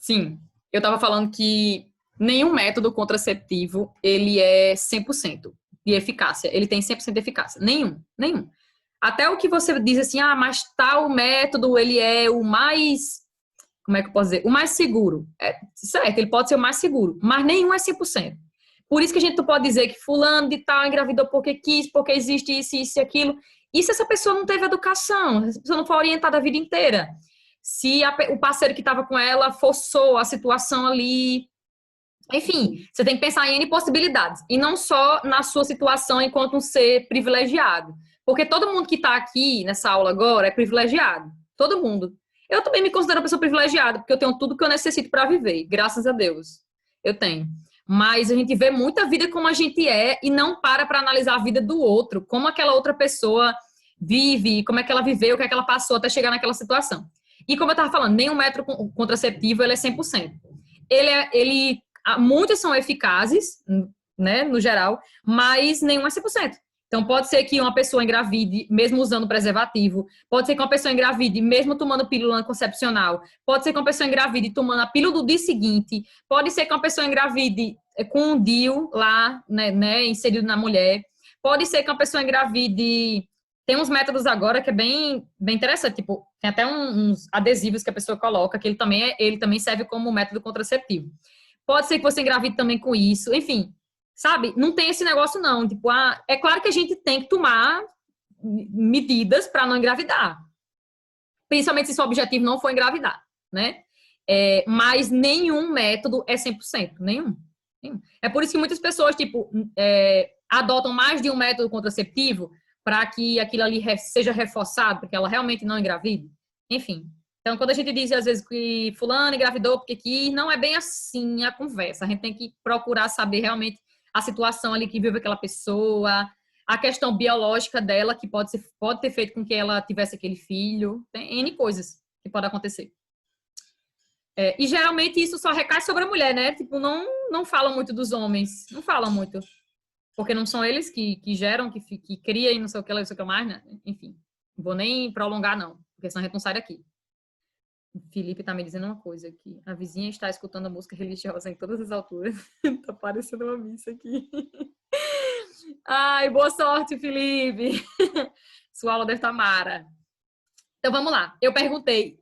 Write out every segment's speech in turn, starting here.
Sim, eu estava falando que nenhum método contraceptivo, ele é 100% de eficácia. Ele tem 100% de eficácia. Nenhum, nenhum. Até o que você diz assim, mas tal método, ele é o mais, como é que eu posso dizer? O mais seguro. Certo, ele pode ser o mais seguro, mas nenhum é 100%. Por isso que a gente não pode dizer que fulano de tal engravidou porque quis, porque existe isso e aquilo. E se essa pessoa não teve educação, se essa pessoa não foi orientada a vida inteira? Se o parceiro que estava com ela forçou a situação ali. Enfim, você tem que pensar em N possibilidades. E não só na sua situação enquanto um ser privilegiado. Porque todo mundo que está aqui nessa aula agora é privilegiado. Todo mundo. Eu também me considero uma pessoa privilegiada, porque eu tenho tudo que eu necessito para viver. Graças a Deus. Eu tenho. Mas a gente vê muita vida como a gente é e não para analisar a vida do outro. Como aquela outra pessoa vive, como é que ela viveu, o que é que ela passou até chegar naquela situação. E como eu estava falando, nenhum método contraceptivo ele é 100%. Muitos são eficazes, né, no geral, mas nenhum é 100%. Então, pode ser que uma pessoa engravide, mesmo usando preservativo. Pode ser que uma pessoa engravide, mesmo tomando pílula anticoncepcional. Pode ser que uma pessoa engravide tomando a pílula do dia seguinte. Pode ser que uma pessoa engravide com um DIU lá, né, inserido na mulher. Pode ser que uma pessoa engravide... Tem uns métodos agora que é bem, bem interessante. Tipo, tem até uns adesivos que a pessoa coloca, que ele também serve como método contraceptivo. Pode ser que você engravide também com isso. Enfim, sabe? Não tem esse negócio, não. Tipo, é claro que a gente tem que tomar medidas para não engravidar. Principalmente se seu objetivo não for engravidar, né? Mas nenhum método é 100%. Nenhum. É por isso que muitas pessoas, tipo, adotam mais de um método contraceptivo para que aquilo ali seja reforçado, porque ela realmente não engravide. Enfim. Então, quando a gente diz, às vezes, que fulano engravidou porque quis, não é bem assim a conversa. A gente tem que procurar saber realmente a situação ali que vive aquela pessoa, a questão biológica dela, que pode ter feito com que ela tivesse aquele filho. Tem N coisas que podem acontecer. E, geralmente, isso só recai sobre a mulher, né? Tipo, não falam muito dos homens. Não falam muito. Porque não são eles que geram, que criam e não sei o que mais, né? Enfim, não vou nem prolongar, não. Porque senão a gente não sai daqui. O Felipe tá me dizendo uma coisa aqui. A vizinha está escutando a música religiosa em todas as alturas. Tá parecendo uma missa aqui. Ai, boa sorte, Felipe. Sua aula deve estar mara. Então, vamos lá. Eu perguntei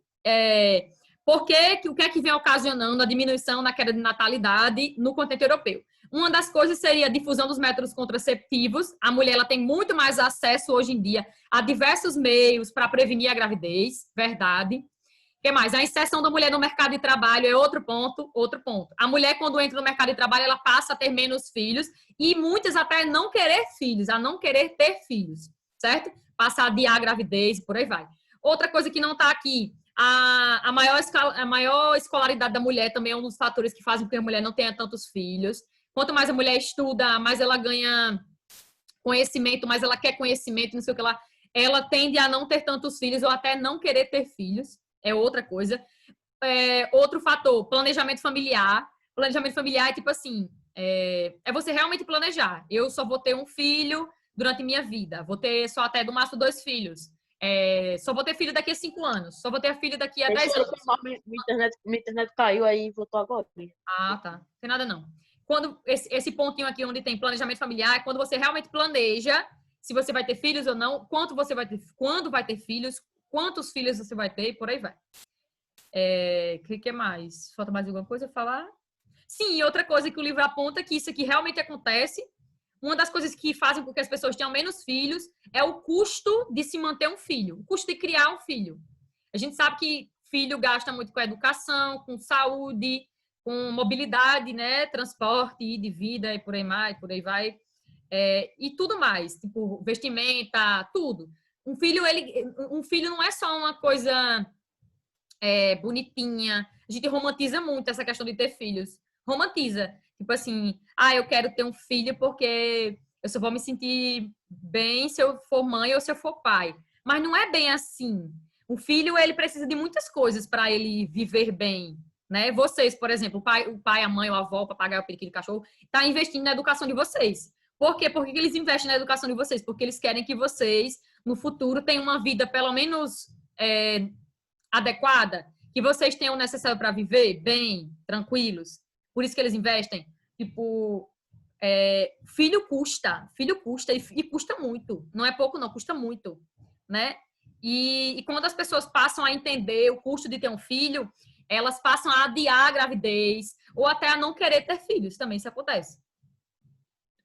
o que é que vem ocasionando a diminuição na queda de natalidade no continente europeu. Uma das coisas seria a difusão dos métodos contraceptivos. A mulher ela tem muito mais acesso hoje em dia a diversos meios para prevenir a gravidez, verdade. O que mais? A inserção da mulher no mercado de trabalho é outro ponto. A mulher, quando entra no mercado de trabalho, ela passa a ter menos filhos e muitas até não querer filhos, a não querer ter filhos, certo? Passa a adiar a gravidez e por aí vai. Outra coisa que não está aqui, a maior escolaridade da mulher também é um dos fatores que fazem com que a mulher não tenha tantos filhos. Quanto mais a mulher estuda, mais ela ganha conhecimento, mais ela quer conhecimento, não sei o que lá. Ela tende a não ter tantos filhos ou até não querer ter filhos. É outra coisa. Outro fator, planejamento familiar. Planejamento familiar é tipo assim, é você realmente planejar. Eu só vou ter um filho durante minha vida. Vou ter só até do máximo 2 filhos. Só vou ter filho daqui a 5 anos. Só vou ter filho daqui a 10 anos. Minha internet caiu aí e voltou agora. Ah, tá. Não tem nada não. Quando esse pontinho aqui onde tem planejamento familiar, é quando você realmente planeja se você vai ter filhos ou não, quanto você vai ter, quando vai ter filhos, quantos filhos você vai ter e por aí vai. O que mais? Falta mais alguma coisa a falar? Sim, e outra coisa que o livro aponta que isso aqui realmente acontece. Uma das coisas que fazem com que as pessoas tenham menos filhos é o custo de se manter um filho, o custo de criar um filho. A gente sabe que filho gasta muito com educação, com saúde, com mobilidade, né? Transporte de vida e por aí vai. E tudo mais, tipo vestimenta, tudo. Um filho não é só uma coisa bonitinha. A gente romantiza muito essa questão de ter filhos. Romantiza. Tipo assim, eu quero ter um filho porque eu só vou me sentir bem se eu for mãe ou se eu for pai. Mas não é bem assim. O filho, ele precisa de muitas coisas para ele viver bem, né? Vocês, por exemplo, o pai, a mãe, o avó, o papagaio, o periquito, o cachorro, tá investindo na educação de vocês. Por quê? Por que eles investem na educação de vocês? Porque eles querem que vocês, no futuro, tenham uma vida pelo menos adequada, que vocês tenham o necessário para viver bem, tranquilos. Por isso que eles investem. Tipo, filho custa e custa muito. Não é pouco, não, custa muito, né? E quando as pessoas passam a entender o custo de ter um filho, elas passam a adiar a gravidez ou até a não querer ter filhos, também isso acontece.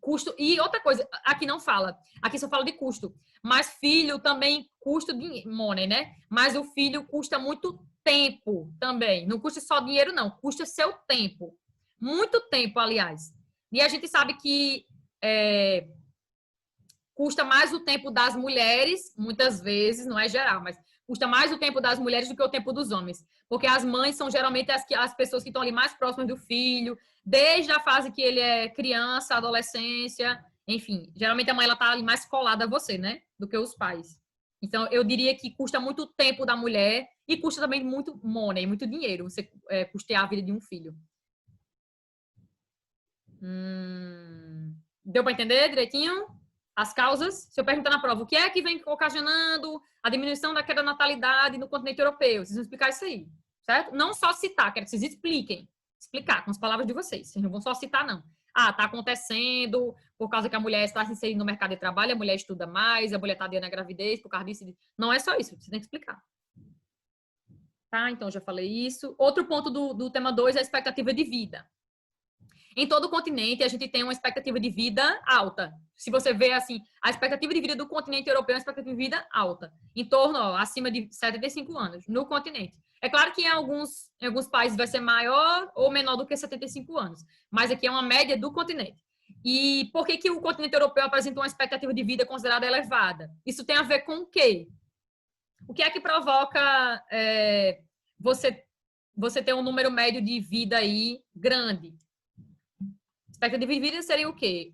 Custo. E outra coisa, aqui não fala, aqui só fala de custo, mas filho também custa money, né? Mas o filho custa muito tempo também, não custa só dinheiro não, custa seu tempo, muito tempo, aliás. E a gente sabe que custa mais o tempo das mulheres, muitas vezes, não é geral, mas custa mais o tempo das mulheres do que o tempo dos homens. Porque as mães são geralmente as pessoas que estão ali mais próximas do filho, desde a fase que ele é criança, adolescência, enfim. Geralmente a mãe ela tá ali mais colada a você, né? Do que os pais. Então, eu diria que custa muito tempo da mulher e custa também muito money, muito dinheiro, você custear a vida de um filho. Deu para entender direitinho? As causas, se eu perguntar na prova, o que é que vem ocasionando a diminuição da queda da natalidade no continente europeu? Vocês vão explicar isso aí, certo? Não só citar, quero que vocês explicar com as palavras de vocês. Vocês não vão só citar, não. Ah, tá acontecendo por causa que a mulher está se inserindo no mercado de trabalho, a mulher estuda mais, a mulher está adiando a gravidez por causa disso. Não é só isso, você tem que explicar. Tá, então já falei isso. Outro ponto do tema 2 é a expectativa de vida. Em todo o continente, a gente tem uma expectativa de vida alta. Se você vê, assim, a expectativa de vida do continente europeu é uma expectativa de vida alta. Em torno, acima de 75 anos, no continente. É claro que em alguns países vai ser maior ou menor do que 75 anos. Mas aqui é uma média do continente. E por que o continente europeu apresenta uma expectativa de vida considerada elevada? Isso tem a ver com o quê? O que é que provoca você ter um número médio de vida aí grande? Expectativa de vida seria o quê?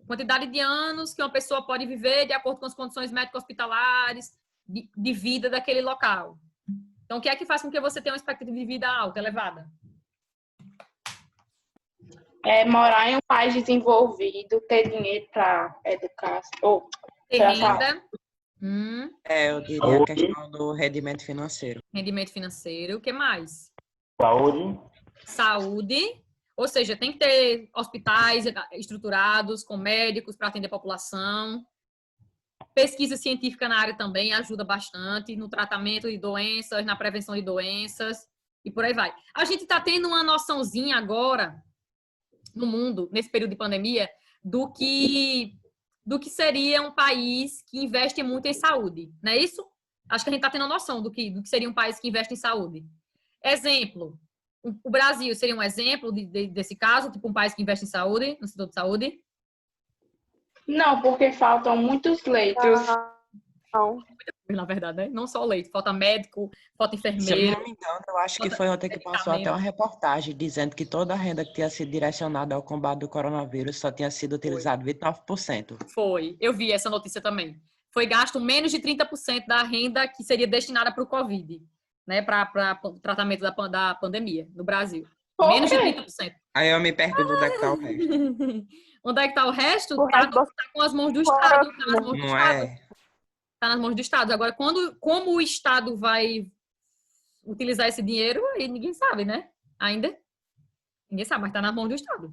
Quantidade de anos que uma pessoa pode viver de acordo com as condições médico-hospitalares de vida daquele local. Então, o que é que faz com que você tenha uma expectativa de vida alta, elevada? Morar em um país desenvolvido, ter dinheiro para educar, ou ter renda. Eu diria a questão do rendimento financeiro. Rendimento financeiro. O que mais? Saúde. Ou seja, tem que ter hospitais estruturados com médicos para atender a população. Pesquisa científica na área também ajuda bastante no tratamento de doenças, na prevenção de doenças e por aí vai. A gente está tendo uma noçãozinha agora no mundo, nesse período de pandemia, do que seria um país que investe muito em saúde, não é isso? Acho que a gente está tendo noção do que seria um país que investe em saúde. Exemplo, o Brasil seria um exemplo desse caso, tipo um país que investe em saúde, no setor de saúde? Não, porque faltam muitos leitos. Não. Na verdade, né? Não só leito, falta médico, falta Se eu enfermeiro. não me engano, eu acho que foi ontem que passou até uma reportagem dizendo que toda a renda que tinha sido direcionada ao combate do coronavírus só tinha sido utilizada 29%. Foi, eu vi essa notícia também. Foi gasto menos de 30% da renda que seria destinada para o Covid, né? Para o tratamento da pandemia no Brasil. Menos de 30%. Aí eu me pergunto onde é que tá o resto. Onde é que está o resto? O resto Tá com as mãos do Estado. Tá nas mãos do Não Estado. é? Tá nas mãos do Estado. Agora, como o Estado vai utilizar esse dinheiro, aí ninguém sabe, né? Ainda. Ninguém sabe, mas tá nas mãos do Estado.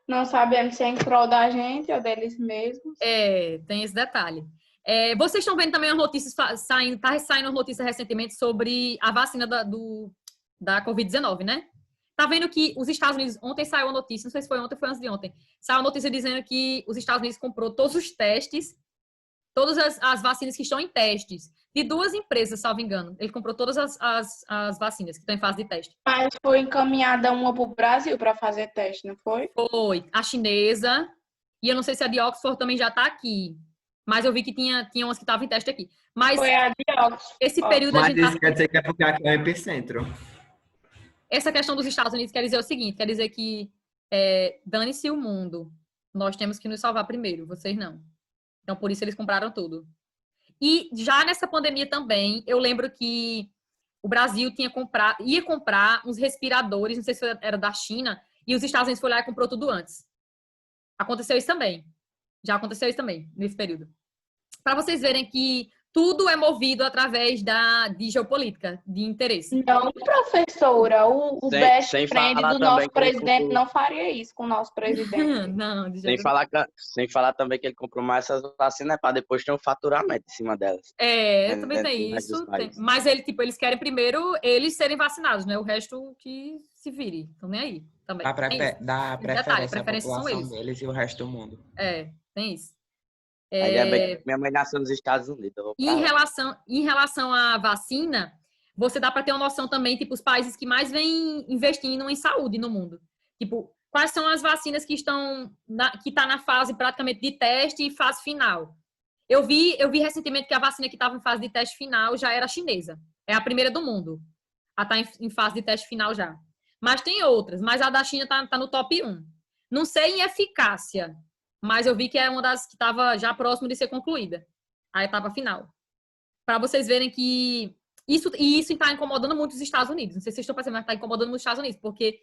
Não sabemos se é em prol da gente ou deles mesmos. Tem esse detalhe. Vocês estão vendo também as notícias saindo as notícias recentemente sobre a vacina da Covid-19, né? Tá vendo que os Estados Unidos, ontem saiu a notícia, não sei se foi ontem ou foi antes de ontem, saiu a notícia dizendo que os Estados Unidos comprou todos os testes, todas as vacinas que estão em testes, de 2 empresas, salvo engano. Ele comprou todas as vacinas que estão em fase de teste. Mas foi encaminhada uma para o Brasil para fazer teste, não foi? Foi a chinesa, e eu não sei se a de Oxford também já está aqui, mas eu vi que tinha umas que estavam em teste aqui. Mas Foi a de Oxford. esse período a Mas gente isso quer dizer que é porque aqui é o epicentro. Essa questão dos Estados Unidos quer dizer o seguinte, quer dizer que dane-se o mundo, nós temos que nos salvar primeiro, vocês não. Então, por isso eles compraram tudo. E já nessa pandemia também, eu lembro que o Brasil ia comprar uns respiradores, não sei se era da China, e os Estados Unidos foi lá e comprou tudo antes. Aconteceu isso também. Já aconteceu isso também, nesse período. Para vocês verem que tudo é movido através de geopolítica, de interesse. Não, professora, o best Sem friend falar do também nosso que ele presidente comprou, não faria isso com o nosso presidente. Não, de sem jeito falar, sem falar também que ele comprou mais essas vacinas para depois ter um faturamento em cima delas. também Dentro tem do resto dos isso. países. Mas eles querem primeiro eles serem vacinados, né? O resto que se vire. Então nem aí também. Tem isso. Dá Detalhe, preferência à preferências são população eles. deles e o resto do mundo. Tem isso. Ainda bem que minha mãe nasceu nos Estados Unidos. Eu vou pra lá. Em relação à vacina, você dá para ter uma noção também, tipo, os países que mais vêm investindo em saúde no mundo. Tipo, quais são as vacinas que tá na fase praticamente de teste e fase final? Eu vi recentemente que a vacina que estava em fase de teste final já era chinesa. É a primeira do mundo. Ela está em fase de teste final já. Mas tem outras, mas a da China tá no top 1. Não sei em eficácia, mas eu vi que é uma das que estava já próximo de ser concluída. A etapa final. Para vocês verem que isso está incomodando muito os Estados Unidos. Não sei se vocês estão percebendo, mas está incomodando muito os Estados Unidos, porque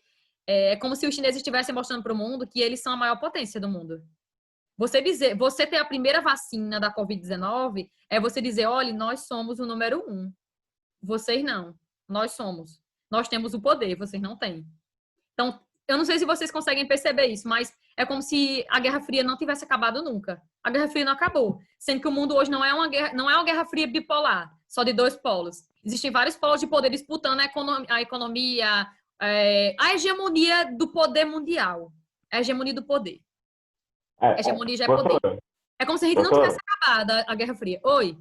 é como se os chineses estivessem mostrando para o mundo que eles são a maior potência do mundo. Você ter a primeira vacina da Covid-19 é você dizer, olha, nós somos o número 1. Vocês não. Nós somos. Nós temos o poder, vocês não têm. Então, eu não sei se vocês conseguem perceber isso, mas é como se a Guerra Fria não tivesse acabado nunca. A Guerra Fria não acabou. Sendo que o mundo hoje não é uma guerra fria bipolar, só de dois polos. Existem vários polos de poder disputando a economia, a hegemonia do poder mundial. A hegemonia do poder. A hegemonia já é poder. É como se a gente não tivesse acabado a Guerra Fria. Oi?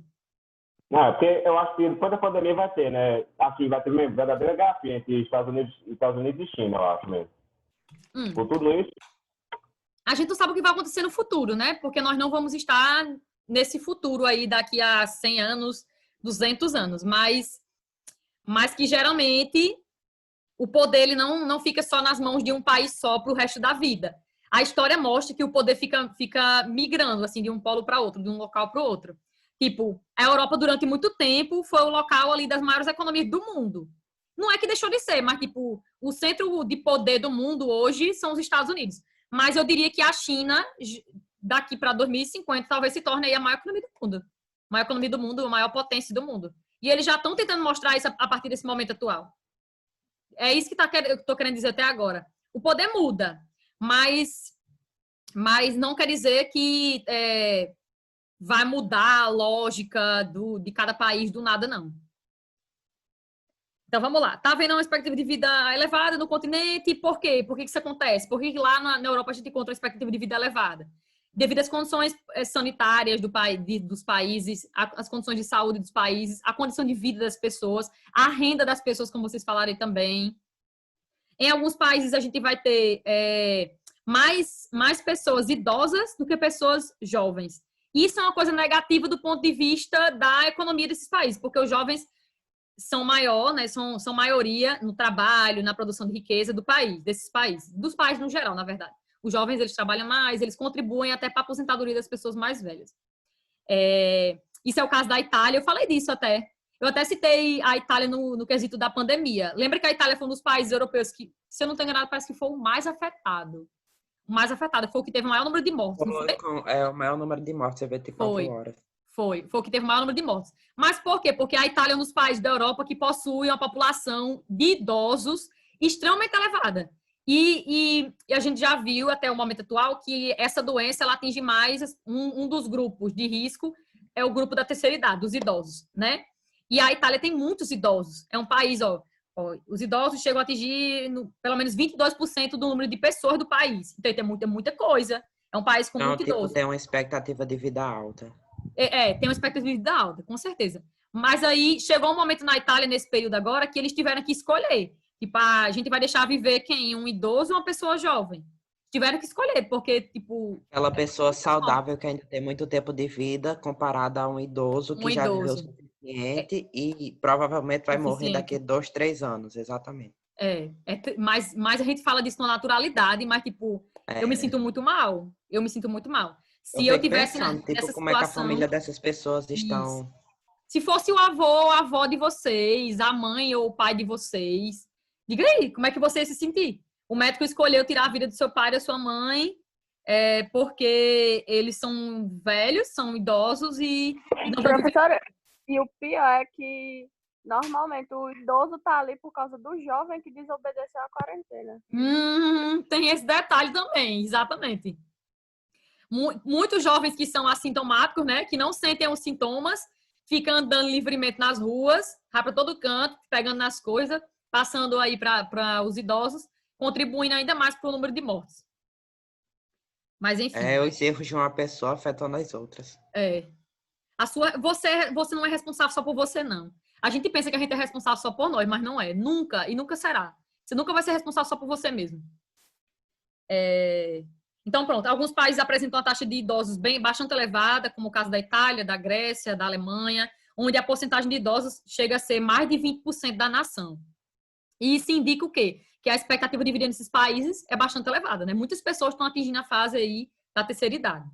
Não, é porque eu acho que depois da pandemia vai ter, né? Aqui vai ter mesmo verdadeira guerra fria entre Estados Unidos e China, eu acho mesmo. Por tudo isso. A gente não sabe o que vai acontecer no futuro, né? Porque nós não vamos estar nesse futuro aí daqui a 100 anos, 200 anos. Mas que geralmente o poder ele não fica só nas mãos de um país só para o resto da vida. A história mostra que o poder fica migrando assim de um polo para outro, de um local para o outro. Tipo, a Europa durante muito tempo foi o local ali das maiores economias do mundo. Não é que deixou de ser, mas tipo, o centro de poder do mundo hoje são os Estados Unidos. Mas eu diria que a China, daqui para 2050, talvez se torne aí a maior economia do mundo. A maior economia do mundo, a maior potência do mundo. E eles já estão tentando mostrar isso a partir desse momento atual. É isso que eu estou querendo dizer até agora. O poder muda, mas não quer dizer que vai mudar a lógica de cada país do nada, não. Então, vamos lá. Tá vendo uma expectativa de vida elevada no continente? Por quê? Por que isso acontece? Por que lá na Europa a gente encontra uma expectativa de vida elevada? Devido às condições sanitárias dos países, as condições de saúde dos países, a condição de vida das pessoas, a renda das pessoas, como vocês falaram também. Em alguns países, a gente vai ter mais pessoas idosas do que pessoas jovens. Isso é uma coisa negativa do ponto de vista da economia desses países, porque os jovens são maior, né, são maioria no trabalho, na produção de riqueza do país, desses países, dos países no geral, na verdade. Os jovens, eles trabalham mais, eles contribuem até para a aposentadoria das pessoas mais velhas. Isso é o caso da Itália, eu falei disso até. Eu até citei a Itália no quesito da pandemia. Lembra que a Itália foi um dos países europeus que, se eu não estou enganado, parece que foi o mais afetado. O mais afetado, foi o que teve o maior número de mortes, não foi? O maior número de mortes, 24 horas. Foi o que teve o maior número de mortes. Mas por quê? Porque a Itália é um dos países da Europa que possui uma população de idosos extremamente elevada. E a gente já viu até o momento atual que essa doença ela atinge mais um dos grupos de risco, é o grupo da terceira idade, dos idosos, né? E a Itália tem muitos idosos. É um país, os idosos chegam a atingir pelo menos 22% do número de pessoas do país. Então tem muita coisa. É um país com muito idoso. Tem uma expectativa de vida alta. Tem uma expectativa de vida alta, com certeza. Mas aí chegou um momento na Itália, nesse período agora, que eles tiveram que escolher. Tipo, a gente vai deixar viver quem? Um idoso ou uma pessoa jovem? Tiveram que escolher, porque, tipo... Aquela pessoa saudável que ainda tem muito tempo de vida, comparada a um idoso que já viveu o suficiente e provavelmente vai morrer daqui a 2, 3 anos, exatamente. Mas a gente fala disso com naturalidade, mas, tipo, eu me sinto muito mal. Se eu tivesse pensando, nessa como é que a situação, família dessas pessoas estão... Isso. Se fosse o avô ou a avó de vocês, a mãe ou o pai de vocês, diga aí, como é que você ia se sentir? O médico escolheu tirar a vida do seu pai e da sua mãe porque eles são velhos, são idosos e não vão viver. E o pior é que normalmente o idoso tá ali por causa do jovem que desobedeceu à quarentena. Tem esse detalhe também, exatamente. Muitos jovens que são assintomáticos, né, que não sentem os sintomas, ficam andando livremente nas ruas, vai para todo canto, pegando nas coisas, passando aí para os idosos, contribuindo ainda mais para o número de mortes. Mas enfim. Os erros de uma pessoa afetando as outras. Você não é responsável só por você, não. A gente pensa que a gente é responsável só por nós, mas não é. Nunca, e nunca será. Você nunca vai ser responsável só por você mesmo. Então, pronto. Alguns países apresentam uma taxa de idosos bastante elevada, como o caso da Itália, da Grécia, da Alemanha, onde a porcentagem de idosos chega a ser mais de 20% da nação. E isso indica o quê? Que a expectativa de vida nesses países é bastante elevada, né? Muitas pessoas estão atingindo a fase aí da terceira idade.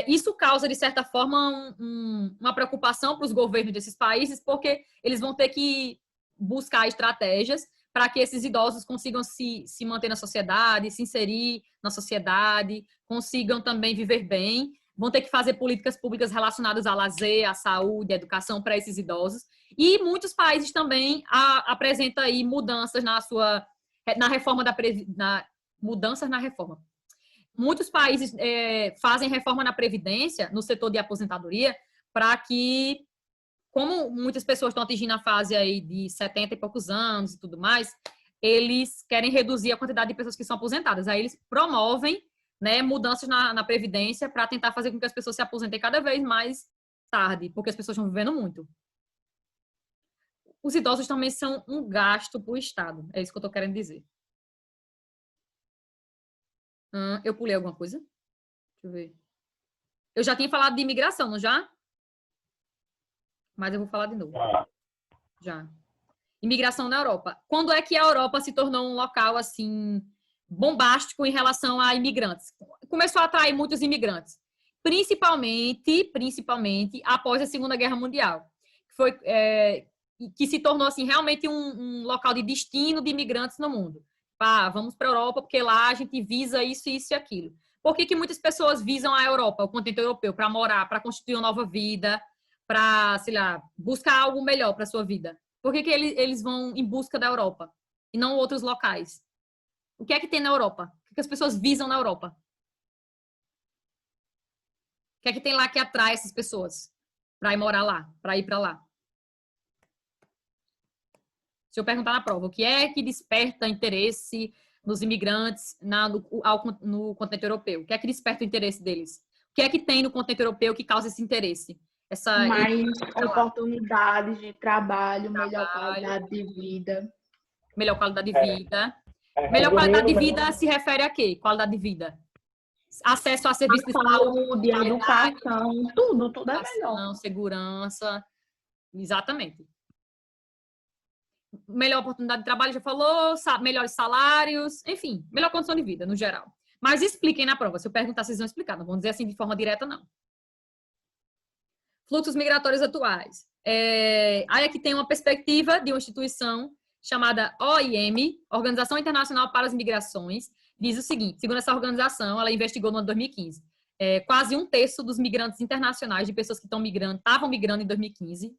Isso causa, de certa forma, uma preocupação para os governos desses países, porque eles vão ter que buscar estratégias para que esses idosos consigam se manter na sociedade, se inserir na sociedade, consigam também viver bem. Vão ter que fazer políticas públicas relacionadas ao lazer, à saúde, à educação para esses idosos. E muitos países também apresentam aí mudanças na reforma mudanças na reforma. Muitos países fazem reforma na Previdência, no setor de aposentadoria, para que, como muitas pessoas estão atingindo a fase aí de 70 e poucos anos e tudo mais, eles querem reduzir a quantidade de pessoas que são aposentadas. Aí eles promovem, né, mudanças na Previdência para tentar fazer com que as pessoas se aposentem cada vez mais tarde, porque as pessoas estão vivendo muito. Os idosos também são um gasto para o Estado. É isso que eu estou querendo dizer. Eu pulei alguma coisa? Deixa eu ver. Eu já tinha falado de imigração, não já? Mas eu vou falar de novo. Já. Imigração na Europa. Quando é que a Europa se tornou um local, assim, bombástico em relação a imigrantes? Começou a atrair muitos imigrantes. Principalmente após a Segunda Guerra Mundial. Que se tornou, assim, realmente um local de destino de imigrantes no mundo. Vamos para a Europa porque lá a gente visa isso, isso e aquilo. Por que muitas pessoas visam a Europa, o continente europeu, para morar, para constituir uma nova vida, para, sei lá, buscar algo melhor para a sua vida? Por que eles vão em busca da Europa e não outros locais? O que é que tem na Europa? O que as pessoas visam na Europa? O que é que tem lá que atrai essas pessoas para ir morar lá, para ir para lá? Se eu perguntar na prova, o que é que desperta interesse nos imigrantes no continente europeu? O que é que desperta o interesse deles? O que é que tem no continente europeu que causa esse interesse? Mais oportunidades de trabalho, melhor qualidade de vida. Melhor qualidade de vida. Melhor qualidade de vida se refere a quê? Qualidade de vida. Acesso a serviços de saúde, educação, tudo é melhor. Segurança. Exatamente. Melhor oportunidade de trabalho, já falou, melhores salários, enfim, melhor condição de vida, no geral. Mas expliquem na prova. Se eu perguntar, vocês vão explicar. Não vão dizer assim de forma direta, não. Fluxos migratórios atuais. Aí aqui tem uma perspectiva de uma instituição chamada OIM, Organização Internacional para as Migrações. Diz o seguinte, segundo essa organização, ela investigou no ano 2015. Quase um terço dos migrantes internacionais, de pessoas que estavam migrando em 2015,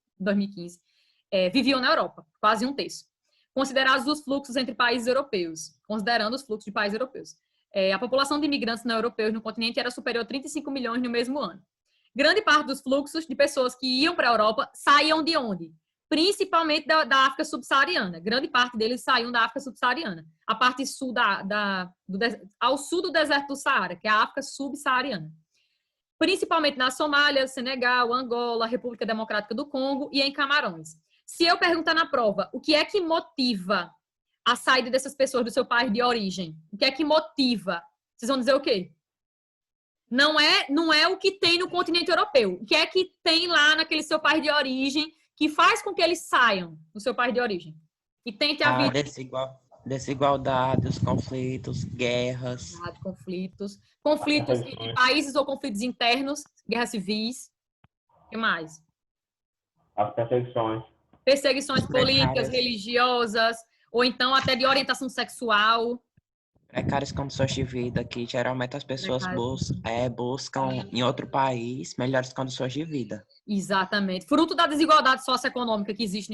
viviam na Europa, quase um terço. Considerados os fluxos entre países europeus, considerando os fluxos de países europeus. A população de imigrantes não europeus no continente era superior a 35 milhões no mesmo ano. Grande parte dos fluxos de pessoas que iam para a Europa saíam de onde? Principalmente da África subsaariana. Grande parte deles saíam da África subsaariana. A parte sul ao sul do deserto do Saara, que é a África subsaariana. Principalmente na Somália, Senegal, Angola, República Democrática do Congo e em Camarões. Se eu perguntar na prova, o que é que motiva a saída dessas pessoas do seu país de origem? O que é que motiva? Vocês vão dizer o quê? Não é o que tem no continente europeu. O que é que tem lá naquele seu país de origem que faz com que eles saiam do seu país de origem? E tente a vida. Desigualdade, os conflitos, guerras. Conflitos entre países ou conflitos internos, guerras civis. O que mais? As perseguições. Perseguições políticas, religiosas, ou então até de orientação sexual. Precárias condições de vida, que geralmente as pessoas buscam em outro país melhores condições de vida. Exatamente. Fruto da desigualdade socioeconômica que existe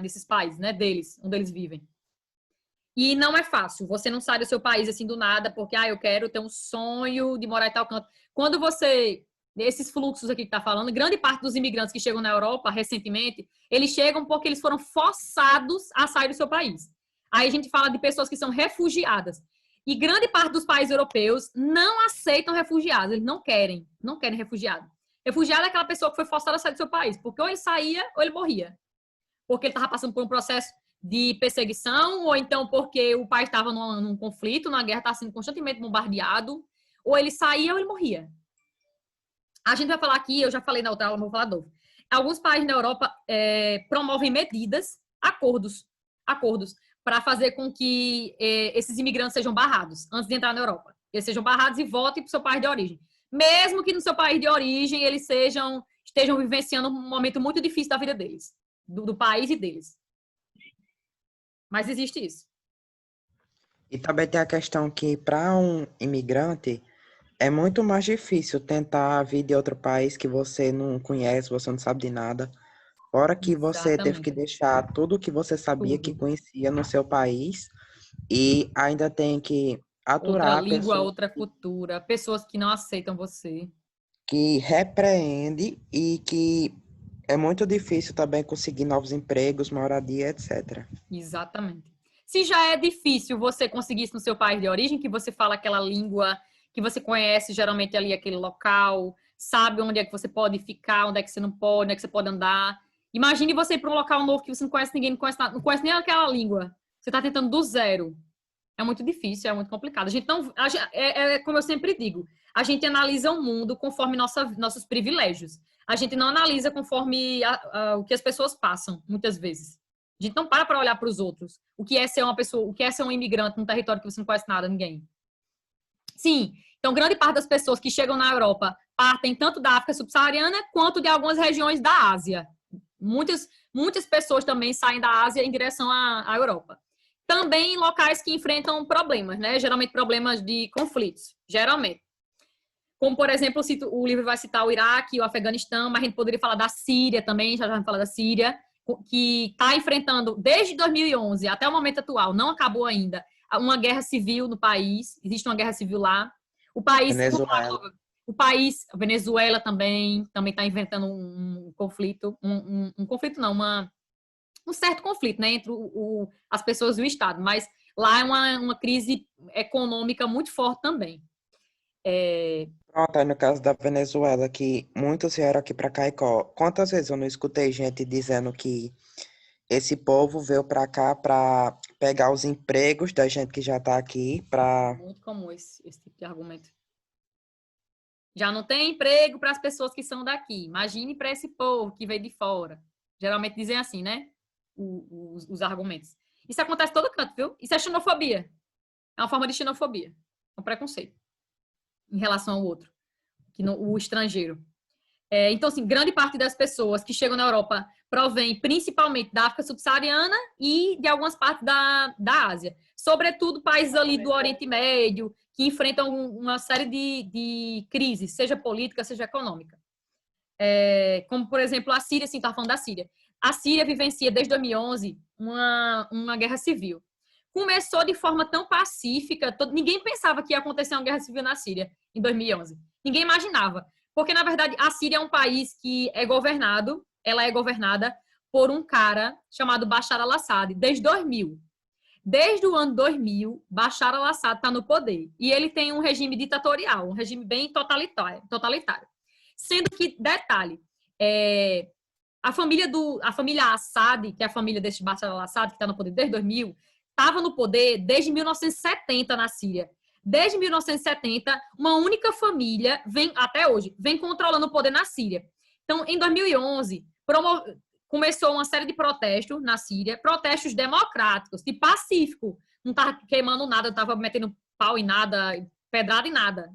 nesses países, né, onde eles vivem. E não é fácil. Você não sai do seu país assim do nada, porque eu quero ter um sonho de morar em tal canto. Quando esses fluxos aqui que está falando, grande parte dos imigrantes que chegam na Europa recentemente, eles chegam porque eles foram forçados a sair do seu país. Aí a gente fala de pessoas que são refugiadas. E grande parte dos países europeus não aceitam refugiados. Eles não querem refugiado. Refugiado é aquela pessoa que foi forçada a sair do seu país, porque ou ele saía ou ele morria. Porque ele estava passando por um processo de perseguição, ou então porque o país estava num conflito, numa guerra, estava sendo constantemente bombardeado, ou ele saía ou ele morria. A gente vai falar aqui, eu já falei na outra aula, mas vou falar de novo. Alguns países na Europa promovem medidas, acordos, para fazer com que esses imigrantes sejam barrados antes de entrar na Europa. Eles sejam barrados e voltem para o seu país de origem. Mesmo que no seu país de origem eles estejam vivenciando um momento muito difícil da vida deles, do país e deles. Mas existe isso. E também tem a questão que, para um imigrante, é muito mais difícil tentar vir de outro país que você não conhece, você não sabe de nada. Fora que você teve que deixar tudo que você sabia que conhecia no seu país e ainda tem que aturar outra língua, outra cultura, pessoas que não aceitam você. Que repreende e que é muito difícil também conseguir novos empregos, moradia, etc. Exatamente. Se já é difícil você conseguir isso no seu país de origem, que você fala aquela língua que você conhece, geralmente ali aquele local, sabe onde é que você pode ficar, onde é que você não pode, onde é que você pode andar. Imagine você ir para um local novo que você não conhece ninguém, não conhece nada, não conhece nem aquela língua. Você está tentando do zero. É muito difícil, é muito complicado. Como eu sempre digo, a gente analisa o mundo conforme nossos privilégios. A gente não analisa conforme o que as pessoas passam, muitas vezes. A gente não para olhar para os outros. O que é ser uma pessoa, o que é ser um imigrante num território que você não conhece nada, ninguém. Sim, então grande parte das pessoas que chegam na Europa partem tanto da África subsaariana quanto de algumas regiões da Ásia. Muitas pessoas também saem da Ásia em direção à Europa. Também em locais que enfrentam problemas, né? Geralmente problemas de conflitos, geralmente. Como, por exemplo, o livro vai citar o Iraque, o Afeganistão, mas a gente poderia falar da Síria também, já vamos falar da Síria, que está enfrentando, desde 2011 até o momento atual, não acabou ainda, uma guerra civil no país, existe uma guerra civil lá. A Venezuela também está enfrentando um conflito, um conflito não, um certo conflito, né, entre as pessoas e o Estado, mas lá é uma crise econômica muito forte também. Pronto, aí no caso da Venezuela, que muitos vieram aqui para cá, quantas vezes eu não escutei gente dizendo que esse povo veio para cá para pegar os empregos da gente que já está aqui, para... Muito comum esse tipo de argumento. Já não tem emprego para as pessoas que são daqui. Imagine para esse povo que veio de fora. Geralmente dizem assim, né? Os argumentos. Isso acontece em todo canto, viu? Isso é xenofobia. É uma forma de xenofobia. É um preconceito em relação ao outro, o estrangeiro. Então, assim, grande parte das pessoas que chegam na Europa provém principalmente da África subsaariana e de algumas partes da Ásia. Sobretudo países ali do Oriente Médio, que enfrentam uma série de crises, seja política, seja econômica. Como, por exemplo, a Síria, assim, estava falando da Síria. A Síria vivencia, desde 2011, uma guerra civil. Começou de forma tão pacífica, ninguém pensava que ia acontecer uma guerra civil na Síria em 2011. Ninguém imaginava. Porque, na verdade, a Síria é um país que ela é governada por um cara chamado Bashar al-Assad, desde 2000. Desde o ano 2000, Bashar al-Assad está no poder. E ele tem um regime ditatorial, um regime bem totalitário. Sendo que, detalhe, a família Assad, que é a família desse Bashar al-Assad, que está no poder desde 2000, estava no poder desde 1970 na Síria. Desde 1970, uma única família, até hoje, vem controlando o poder na Síria. Então, em 2011, começou uma série de protestos na Síria, protestos democráticos, de pacífico. Não estava queimando nada, não estava metendo pau em nada, pedrada em nada.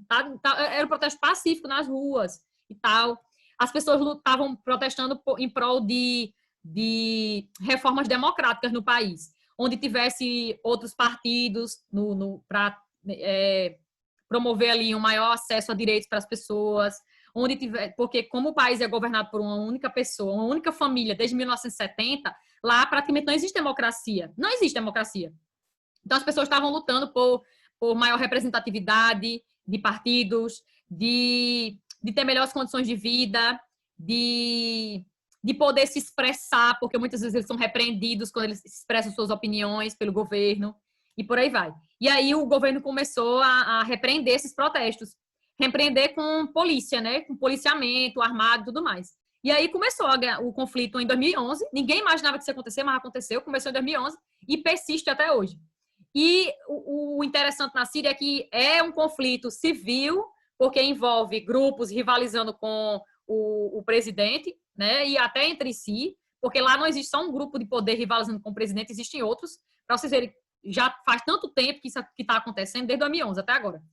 Era um protesto pacífico nas ruas e tal. As pessoas estavam protestando em prol de reformas democráticas no país. onde tivesse outros partidos para promover ali um maior acesso a direitos para as pessoas, onde tiver, porque como o país é governado por uma única pessoa, uma única família desde 1970, lá praticamente não existe democracia. Não existe democracia. Então as pessoas estavam lutando por maior representatividade de partidos, de ter melhores condições de vida, de poder se expressar, porque muitas vezes eles são repreendidos quando eles expressam suas opiniões pelo governo, e por aí vai. E aí o governo começou a repreender esses protestos, repreender com polícia, né? Com policiamento, armado e tudo mais. E aí começou o conflito em 2011, ninguém imaginava que isso ia acontecer, mas aconteceu, começou em 2011 e persiste até hoje. E o interessante na Síria é que é um conflito civil, porque envolve grupos rivalizando com o presidente, né? E até entre si, porque lá não existe só um grupo de poder rivalizando com o presidente, existem outros. Para vocês verem, já faz tanto tempo que isso está acontecendo, desde 2011 até agora,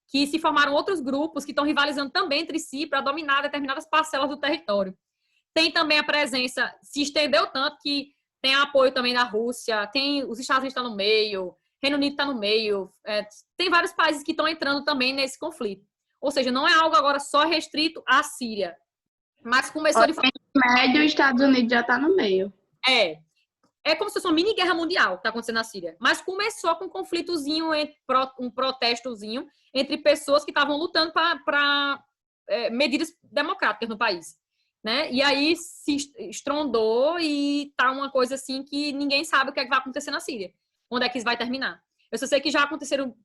que se formaram outros grupos que estão rivalizando também entre si para dominar determinadas parcelas do território. Tem também a presença, se estendeu tanto que tem apoio também da Rússia, tem os Estados Unidos estão no meio, Reino Unido está no meio, tem vários países que estão entrando também nesse conflito. Ou seja, não é algo agora só restrito à Síria, mas começou de forma... Médio, os Estados Unidos já está no meio. É como se fosse uma mini guerra mundial que está acontecendo na Síria. Mas começou com um conflitozinho, um protestozinho entre pessoas que estavam lutando para medidas democráticas no país, né? E aí se estrondou e tá uma coisa assim que ninguém sabe o que é que vai acontecer na Síria. Onde é que isso vai terminar? Eu só sei que já aconteceram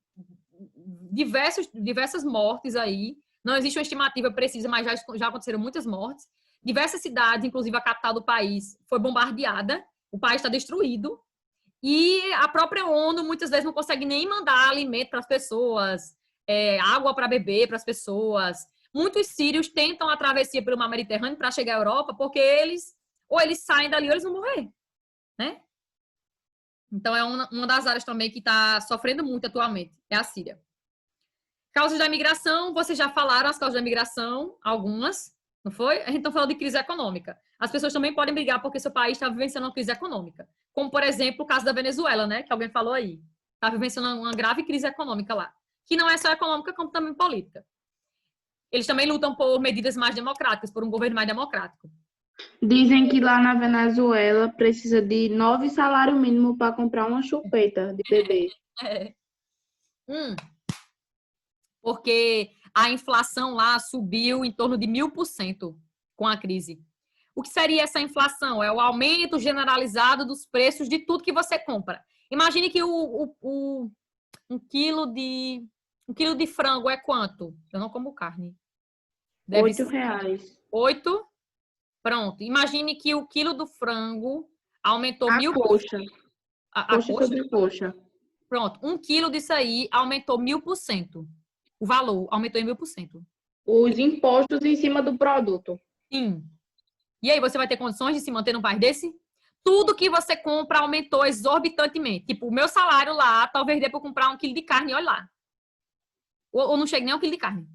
diversas mortes aí. Não existe uma estimativa precisa, mas já aconteceram muitas mortes. Diversas cidades, inclusive a capital do país, foi bombardeada. O país está destruído. E a própria ONU muitas vezes não consegue nem mandar alimento para as pessoas, água para beber para as pessoas. Muitos sírios tentam a travessia pelo mar Mediterrâneo para chegar à Europa, porque eles saem dali ou eles vão morrer, né? Então é uma das áreas também que está sofrendo muito atualmente, é a Síria. Causas da imigração, vocês já falaram as causas da imigração, algumas, não foi? A gente está falando de crise econômica. As pessoas também podem brigar porque seu país está vivenciando uma crise econômica. Como, por exemplo, o caso da Venezuela, né? Que alguém falou aí. Está vivenciando uma grave crise econômica lá. Que não é só econômica, como também política. Eles também lutam por medidas mais democráticas, por um governo mais democrático. Dizem que lá na Venezuela precisa de 9 salários mínimos para comprar uma chupeta de bebê. Porque a inflação lá subiu em torno de 1000% com a crise. O que seria essa inflação? É o aumento generalizado dos preços de tudo que você compra. Imagine que um quilo de frango é quanto? Eu não como carne. Deve R$8. 8? Pronto. Imagine que o quilo do frango aumentou A 1000%. coxa. A Coxa coxa? sobre coxa. Pronto. 1 quilo disso aí aumentou 1000%. O valor aumentou em 1000%. Os impostos em cima do produto. Sim. E aí, você vai ter condições de se manter num país desse? Tudo que você compra aumentou exorbitantemente. Tipo, o meu salário lá, talvez dê para comprar 1 quilo de carne, olha lá. Ou não chega nem a 1 quilo de carne.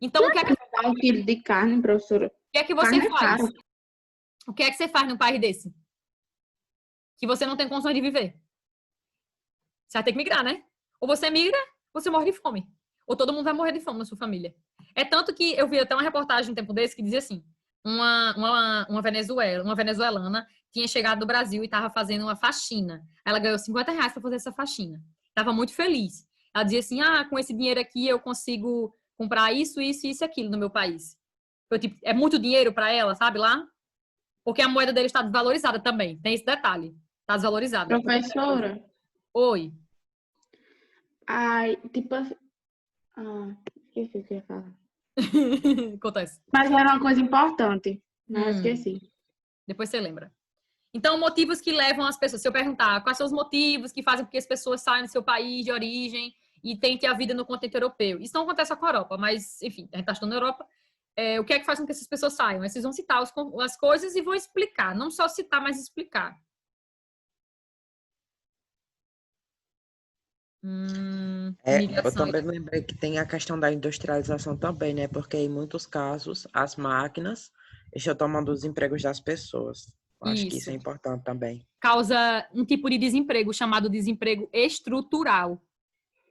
Então, o que é que... Dá 1 quilo de carne, professora. O que é que você Carne é faz? caro. O que é que você faz num país desse? Que você não tem condições de viver. Você vai ter que migrar, né? Ou você migra, ou você morre de fome. Ou todo mundo vai morrer de fome na sua família. É tanto que eu vi até uma reportagem um tempo desse que dizia assim, uma venezuelana tinha chegado do Brasil e estava fazendo uma faxina. Ela ganhou R$50 para fazer essa faxina. Estava muito feliz. Ela dizia assim, com esse dinheiro aqui eu consigo comprar isso, isso e isso e aquilo no meu país. Tipo, é muito dinheiro para ela, sabe, lá? Porque a moeda dele está desvalorizada também. Tem esse detalhe. Está desvalorizada. Professora. Oi. Ai, tipo assim... esqueci o que eu ia falar. Acontece. Mas era uma coisa importante. Não, esqueci. Depois você lembra. Então, motivos que levam as pessoas... Se eu perguntar quais são os motivos que fazem com que as pessoas saiam do seu país de origem e tentem a vida no continente europeu. Isso não acontece só com a Europa, mas, enfim, a gente está estudando na Europa. O que é que faz com que essas pessoas saiam? Vocês vão citar as coisas e vão explicar. Não só citar, mas explicar. Eu também lembrei que tem a questão da industrialização também, né? Porque em muitos casos as máquinas estão tomando os empregos das pessoas. Acho que isso Isso. é importante também. Causa um tipo de desemprego chamado desemprego estrutural,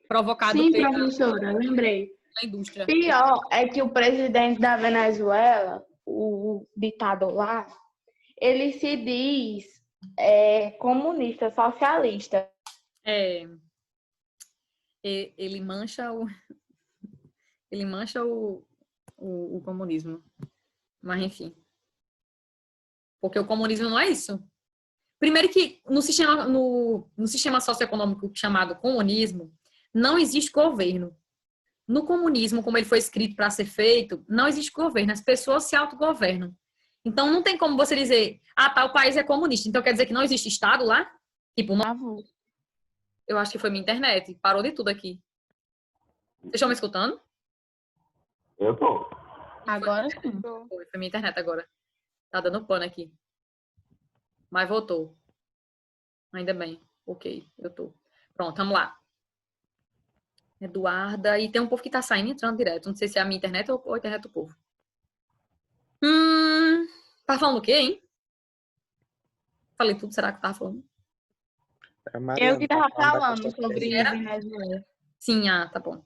provocado Sim, pela professora, lembrei. indústria. Pior é que o presidente da Venezuela, o ditador lá, ele se diz comunista, socialista. É, ele mancha o comunismo. Mas, enfim. Porque o comunismo não é isso. Primeiro que no sistema socioeconômico chamado comunismo, não existe governo. No comunismo, como ele foi escrito para ser feito, não existe governo. As pessoas se autogovernam. Então, não tem como você dizer, tal país é comunista. Então, quer dizer que não existe Estado lá? Tipo, não, eu acho que foi minha internet. Parou de tudo aqui. Vocês estão me escutando? Eu tô. Agora sim. Foi minha internet agora. Tá dando pano aqui. Mas voltou. Ainda bem. Ok, eu tô. Pronto, vamos lá. Eduarda. E tem um povo que tá saindo e entrando direto. Não sei se é a minha internet ou a internet do povo. Tá falando o quê, hein? Falei tudo, será que tava falando? A Eu Mariana que tá tava falando da falando questão sobre política. Venezuela. Sim, tá bom.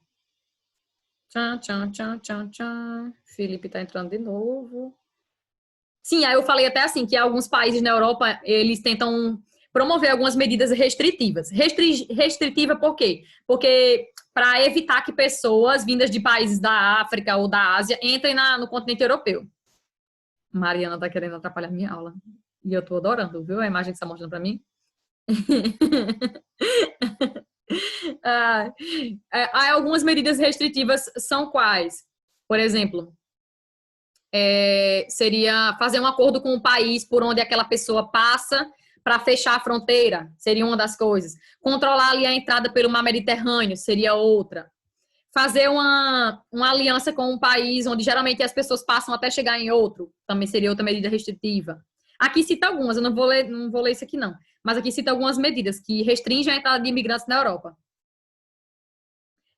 Tchan, tchan, tchan, tchan, tchan. Felipe tá entrando de novo. Sim, aí eu falei até assim, que alguns países na Europa, eles tentam promover algumas medidas restritivas. Restritiva por quê? Porque para evitar que pessoas vindas de países da África ou da Ásia entrem no continente europeu. Mariana tá querendo atrapalhar minha aula. E eu tô adorando, viu? A imagem que você tá mostrando para mim. Algumas medidas restritivas são quais? Por exemplo, seria fazer um acordo com o país por onde aquela pessoa passa para fechar a fronteira, seria uma das coisas. Controlar ali a entrada pelo mar Mediterrâneo, seria outra. Fazer uma aliança com um país onde geralmente as pessoas passam até chegar em outro, também seria outra medida restritiva. Aqui cita algumas, eu não vou ler isso aqui não, mas aqui cita algumas medidas que restringem a entrada de imigrantes na Europa.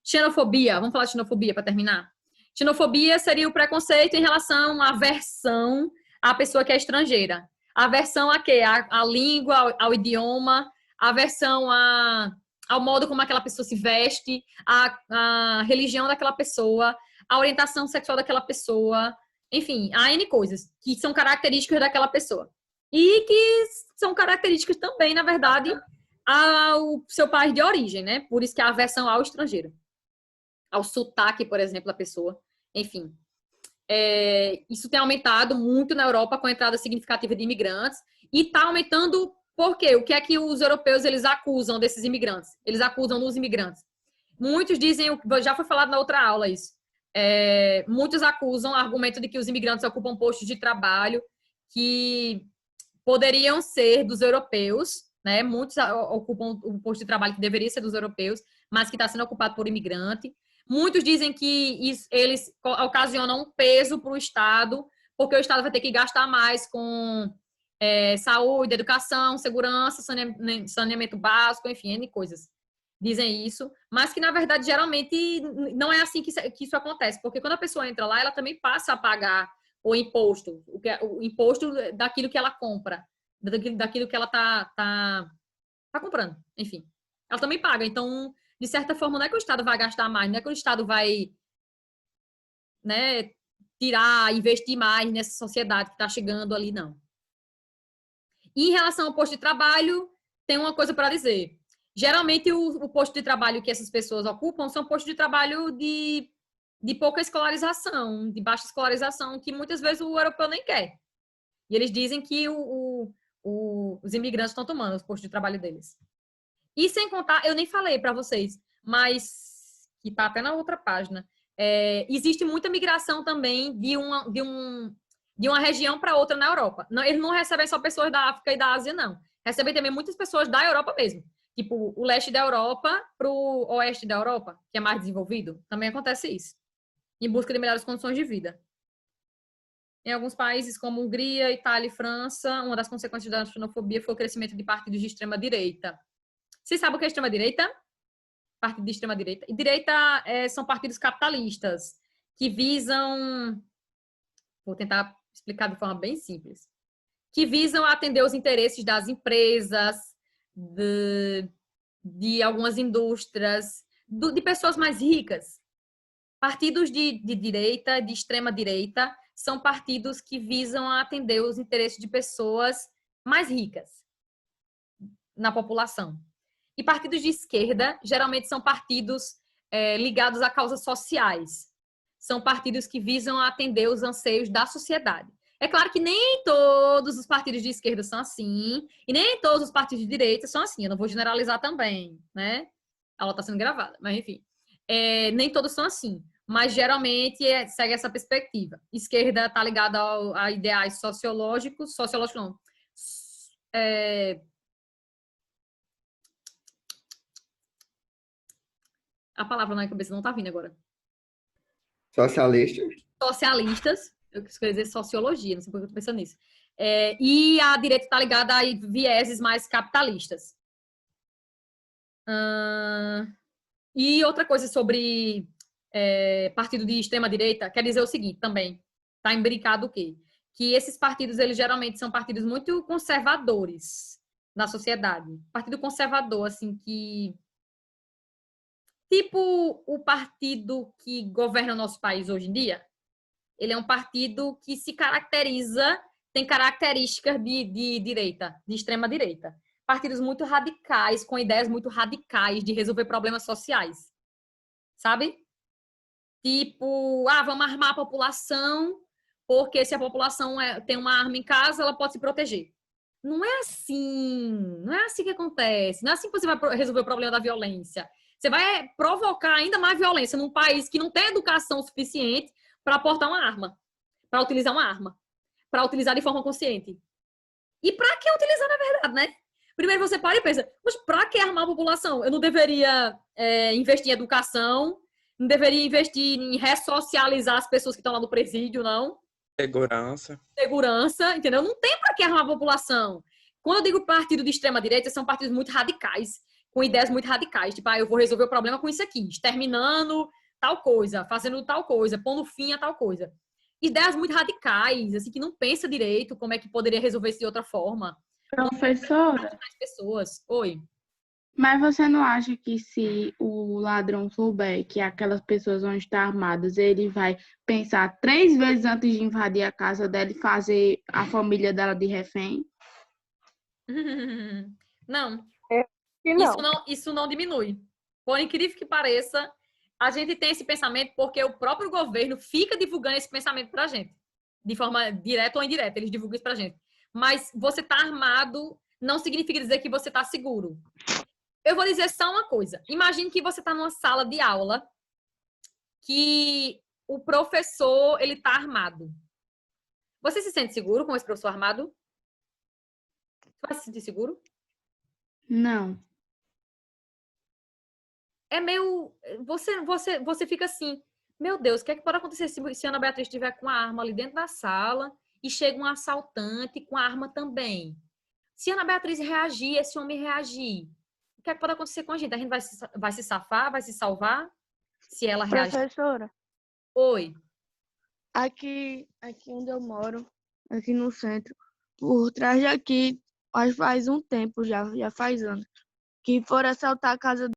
Xenofobia, vamos falar de xenofobia para terminar? Xenofobia seria o preconceito em relação à aversão à pessoa que é estrangeira. Aversão a quê? A língua, ao idioma, aversão ao modo como aquela pessoa se veste, a religião daquela pessoa, a orientação sexual daquela pessoa, enfim, há N coisas que são características daquela pessoa. E que são características também, na verdade, ao seu país de origem, né? Por isso que é a aversão ao estrangeiro. Ao sotaque, por exemplo, da pessoa. Enfim. Isso tem aumentado muito na Europa com a entrada significativa de imigrantes e está aumentando por quê? O que é que os europeus eles acusam desses imigrantes? Eles acusam nos imigrantes. Muitos dizem, já foi falado na outra aula isso, muitos acusam o argumento de que os imigrantes ocupam postos de trabalho que poderiam ser dos europeus, né? Muitos ocupam um posto de trabalho que deveria ser dos europeus, mas que está sendo ocupado por imigrante. Muitos dizem que eles ocasionam um peso para o Estado, porque o Estado vai ter que gastar mais com saúde, educação, segurança, saneamento básico, enfim, N coisas. Dizem isso, mas que, na verdade, geralmente não é assim que isso acontece, porque quando a pessoa entra lá, ela também passa a pagar o imposto, o imposto daquilo que ela compra, daquilo que ela tá comprando, enfim. Ela também paga, então, de certa forma, não é que o Estado vai gastar mais, não é que o Estado vai, né, investir mais nessa sociedade que está chegando ali, não. E em relação ao posto de trabalho, tem uma coisa para dizer. Geralmente, o posto de trabalho que essas pessoas ocupam são postos de trabalho de pouca escolarização, de baixa escolarização, que muitas vezes o europeu nem quer. E eles dizem que os imigrantes estão tomando os postos de trabalho deles. E sem contar, eu nem falei para vocês, mas que está até na outra página, existe muita migração também de uma região para outra na Europa. Não, eles não recebem só pessoas da África e da Ásia, não. Recebem também muitas pessoas da Europa mesmo. Tipo, o leste da Europa para o oeste da Europa, que é mais desenvolvido. Também acontece isso. Em busca de melhores condições de vida. Em alguns países, como Hungria, Itália e França, uma das consequências da xenofobia foi o crescimento de partidos de extrema-direita. Vocês sabem o que é extrema-direita? Partido de extrema-direita. E direita são partidos capitalistas, que visam... Vou tentar explicar de forma bem simples. que visam atender os interesses das empresas, de algumas indústrias, de pessoas mais ricas. Partidos de direita, de extrema direita, são partidos que visam atender os interesses de pessoas mais ricas na população. E partidos de esquerda, geralmente, são partidos ligados a causas sociais. São partidos que visam atender os anseios da sociedade. É claro que nem todos os partidos de esquerda são assim, e nem todos os partidos de direita são assim. Eu não vou generalizar também, né? A aula está sendo gravada, mas enfim. Nem todos são assim, mas geralmente segue essa perspectiva. Esquerda está ligada a ideais sociológicos não. A palavra na cabeça não está vindo agora. Socialistas. Eu queria dizer sociologia, não sei por que eu estou pensando nisso. E a direita está ligada a vieses mais capitalistas. E outra coisa sobre partido de extrema-direita, quer dizer o seguinte também, está imbricado o quê? Que esses partidos, eles geralmente são partidos muito conservadores na sociedade. Partido conservador, assim, que... Tipo o partido que governa o nosso país hoje em dia, ele é um partido que se caracteriza, tem características de direita, de extrema-direita. Partidos muito radicais, com ideias muito radicais de resolver problemas sociais. Sabe? Tipo, vamos armar a população, porque se a população tem uma arma em casa, ela pode se proteger. Não é assim que acontece. Não é assim que você vai resolver o problema da violência. Você vai provocar ainda mais violência num país que não tem educação suficiente para portar uma arma, para utilizar uma arma, para utilizar de forma consciente. E para que utilizar, na verdade, né? Primeiro você para e pensa, mas para que armar a população? Eu não deveria investir em educação, não deveria investir em ressocializar as pessoas que estão lá no presídio, não. Segurança, entendeu? Não tem para que armar a população. Quando eu digo partido de extrema-direita, são partidos muito radicais, com ideias muito radicais. Tipo, eu vou resolver o problema com isso aqui, exterminando tal coisa, fazendo tal coisa, pondo fim a tal coisa. Ideias muito radicais, assim, que não pensa direito como é que poderia resolver isso de outra forma. Professora, As pessoas. Oi. mas você não acha que se o ladrão souber que aquelas pessoas vão estar armadas, ele vai pensar 3 vezes antes de invadir a casa dela e fazer a família dela de refém? Não. Que não. Isso não diminui. Por incrível que pareça, a gente tem esse pensamento porque o próprio governo fica divulgando esse pensamento pra gente. De forma direta ou indireta, eles divulgam isso pra gente. Mas você tá armado não significa dizer que você tá seguro. Eu vou dizer só uma coisa. Imagine que você tá numa sala de aula que o professor, ele tá armado. Você se sente seguro com esse professor armado? Você vai se sentir seguro? Não. É meio... Você fica assim, meu Deus, o que é que pode acontecer se a Ana Beatriz estiver com a arma ali dentro da sala e chega um assaltante com a arma também? Se a Ana Beatriz reagir, esse homem reagir, o que é que pode acontecer com a gente? A gente vai se safar, vai se salvar? Se ela reagir? Professora, Oi. Aqui onde eu moro, aqui no centro, por trás daqui, faz um tempo já faz anos, que foram assaltar a casa